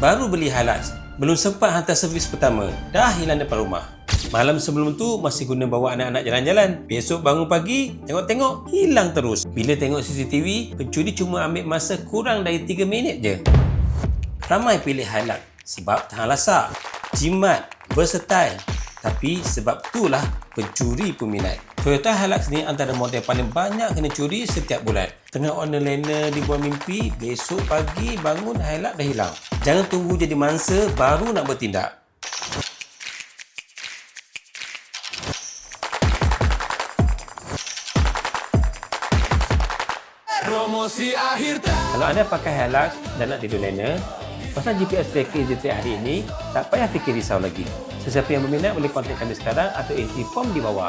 baru beli Hilux. Belum sempat hantar servis pertama, dah hilang depan rumah. Malam sebelum tu masih guna bawa anak-anak jalan-jalan. Besok bangun pagi, tengok-tengok, hilang terus. Bila tengok CCTV, pencuri cuma ambil masa kurang dari 3 minit je. Ramai pilih Hilux sebab tahan lasak, jimat, versatile. Tapi sebab itulah pencuri peminat. Toyota Hilux ni antara model paling banyak kena curi setiap bulan. Tengah owner-liner dibuat mimpi, besok pagi bangun Hilux dah hilang. Jangan tunggu jadi mangsa baru nak bertindak. Promosi akhir tahun. Kalau anda pakai Hilux dan nak tidur liner, pasal GPS tracker JT hari ini, tak payah fikir risau lagi. Sesiapa yang berminat boleh kontak kami sekarang atau isi form di bawah.